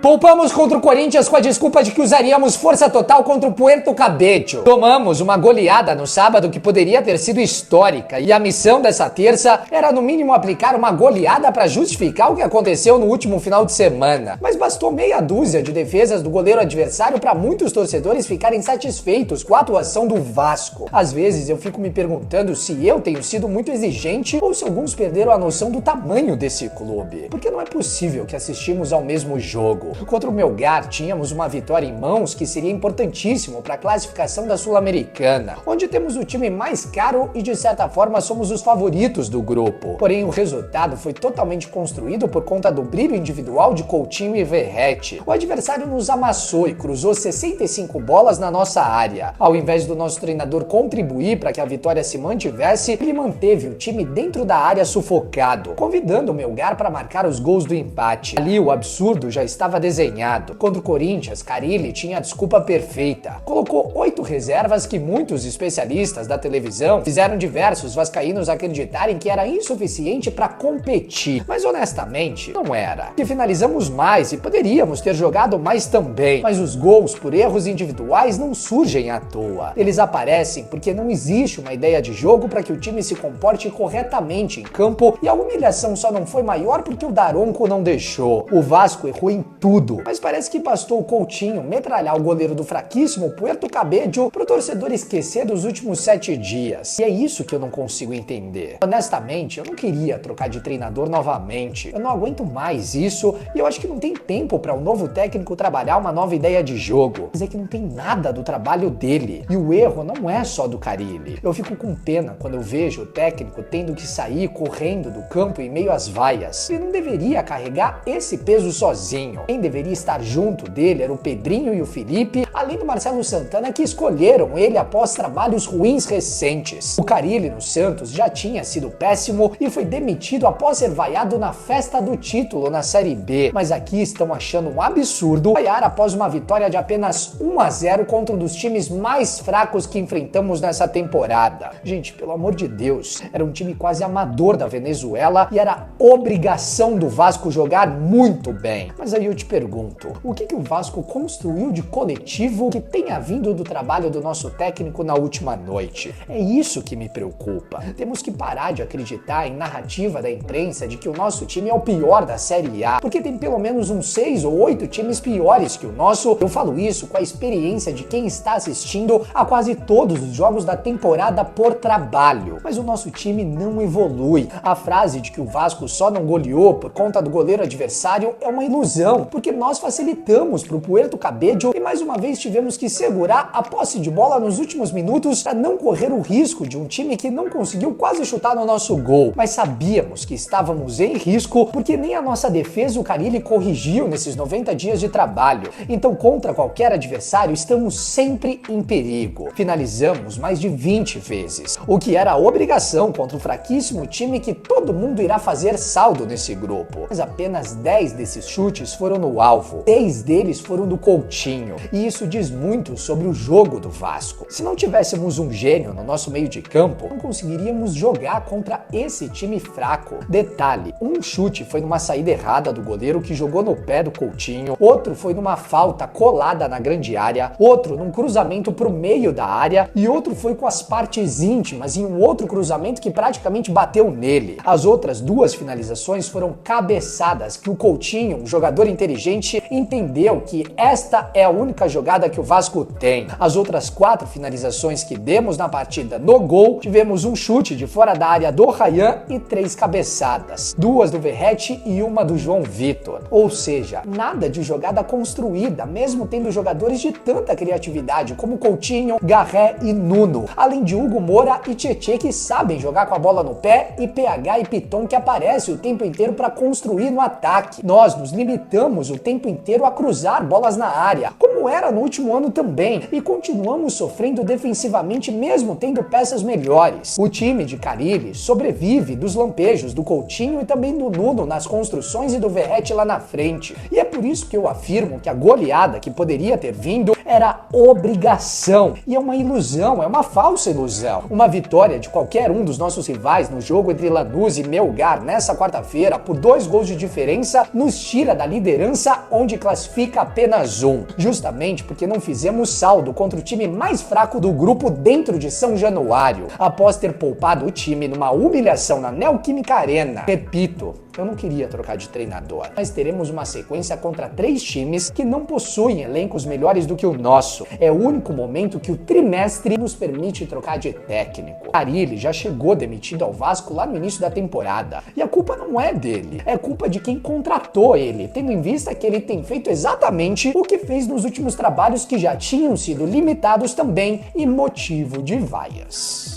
Poupamos contra o Corinthians com a desculpa de que usaríamos força total contra o Puerto Cabello. Tomamos uma goleada no sábado que poderia ter sido histórica e a missão dessa terça era no mínimo aplicar uma goleada para justificar o que aconteceu no último final de semana. Mas bastou meia dúzia de defesas do goleiro adversário para muitos torcedores ficarem satisfeitos com a atuação do Vasco. Às vezes eu fico me perguntando se eu tenho sido muito exigente ou se alguns perderam a noção do tamanho desse clube. Porque não é possível que assistimos ao mesmo jogo. Contra o Melgar, tínhamos uma vitória em mãos que seria importantíssimo para a classificação da Sul-Americana, onde temos o time mais caro e de certa forma somos os favoritos do grupo. Porém, o resultado foi totalmente construído por conta do brilho individual de Coutinho e Verratti. O adversário nos amassou e cruzou 65 bolas na nossa área. Ao invés do nosso treinador contribuir para que a vitória se mantivesse, ele manteve o time dentro da área sufocado, convidando o Melgar para marcar os gols do empate. Ali o absurdo já estava desenhado. Contra o Corinthians, Carille tinha a desculpa perfeita. Colocou 8 reservas que muitos especialistas da televisão fizeram diversos vascaínos acreditarem que era insuficiente para competir. Mas honestamente, não era. Que finalizamos mais e poderíamos ter jogado mais também. Mas os gols por erros individuais não surgem à toa. Eles aparecem porque não existe uma ideia de jogo para que o time se comporte corretamente em campo e a humilhação só não foi maior porque o Daronco não deixou. O Vasco errou em tudo, mas parece que bastou o Coutinho metralhar o goleiro do fraquíssimo Puerto Cabello pro torcedor esquecer dos últimos 7 dias. E é isso que eu não consigo entender. Honestamente, eu não queria trocar de treinador novamente. Eu não aguento mais isso e eu acho que não tem tempo para um novo técnico trabalhar uma nova ideia de jogo. Mas é que não tem nada do trabalho dele. E o erro não é só do Carille. Eu fico com pena quando eu vejo o técnico tendo que sair correndo do campo em meio às vaias. Ele não deveria carregar esse peso sozinho. Quem deveria estar junto dele era o Pedrinho e o Felipe, além do Marcelo Santana, que escolheram ele após trabalhos ruins recentes. O Carille no Santos já tinha sido péssimo e foi demitido após ser vaiado na festa do título na Série B. Mas aqui estão achando um absurdo vaiar após uma vitória de apenas 1-0 contra um dos times mais fracos que enfrentamos nessa temporada. Gente, pelo amor de Deus, era um time quase amador da Venezuela e era obrigação do Vasco jogar muito bem. Mas aí eu te pergunto, o que o Vasco construiu de coletivo que tenha vindo do trabalho do nosso técnico na última noite? É isso que me preocupa. Temos que parar de acreditar em narrativa da imprensa de que o nosso time é o pior da Série A, porque tem pelo menos uns 6 ou 8 times piores que o nosso. Eu falo isso com a experiência de quem está assistindo a quase todos os jogos da temporada por trabalho. Mas o nosso time não evolui. A frase de que o Vasco só não goleou por conta do goleiro adversário é uma ilusão, porque nós facilitamos para o Puerto Cabello e mais uma vez tivemos que segurar a posse de bola nos últimos minutos para não correr o risco de um time que não conseguiu quase chutar no nosso gol. Mas sabíamos que estávamos em risco porque nem a nossa defesa o Carille corrigiu nesses 90 dias de trabalho. Então, contra qualquer adversário, estamos sempre em perigo. Finalizamos mais de 20 vezes, o que era a obrigação contra o fraquíssimo time que todo mundo irá fazer saldo nesse grupo. Mas apenas 10 desses chutes foram no alvo. 6 deles foram do Coutinho. E isso diz muito sobre o jogo do Vasco. Se não tivéssemos um gênio no nosso meio de campo, não conseguiríamos jogar contra esse time fraco. Detalhe, um chute foi numa saída errada do goleiro que jogou no pé do Coutinho, outro foi numa falta colada na grande área, outro num cruzamento pro meio da área e outro foi com as partes íntimas em um outro cruzamento que praticamente bateu nele. As outras 2 finalizações foram cabeçadas que o Coutinho, um jogador inteligente, entendeu que esta é a única jogada que o Vasco tem. As outras 4 finalizações que demos na partida no gol, tivemos um chute de fora da área do Ryan e 3 cabeçadas. 2 do Verratti e uma do João Vitor. Ou seja, nada de jogada construída, mesmo tendo jogadores de tanta criatividade como Coutinho, Garré e Nuno. Além de Hugo Moura e Tietê que sabem jogar com a bola no pé e PH e Piton que aparece o tempo inteiro para construir no ataque. Nós nos limitamos o tempo inteiro a cruzar bolas na área, como era no último ano também, e continuamos sofrendo defensivamente mesmo tendo peças melhores. O time de Carille sobrevive dos lampejos do Coutinho e também do Nuno nas construções e do Verratti lá na frente. E é por isso que eu afirmo que a goleada que poderia ter vindo era obrigação. E é uma ilusão, é uma falsa ilusão. Uma vitória de qualquer um dos nossos rivais no jogo entre Lanús e Melgar nessa quarta-feira por 2 gols de diferença nos tira da liderança, onde classifica apenas um. Justamente porque não fizemos saldo contra o time mais fraco do grupo dentro de São Januário, após ter poupado o time numa humilhação na Neoquímica Arena. Repito, eu não queria trocar de treinador, mas teremos uma sequência contra 3 times que não possuem elencos melhores do que o nosso. É o único momento que o trimestre nos permite trocar de técnico. Carille já chegou demitido ao Vasco lá no início da temporada, e a culpa não é dele, é culpa de quem contratou ele, tendo em vista que ele tem feito exatamente o que fez nos últimos trabalhos que já tinham sido limitados também e motivo de vaias.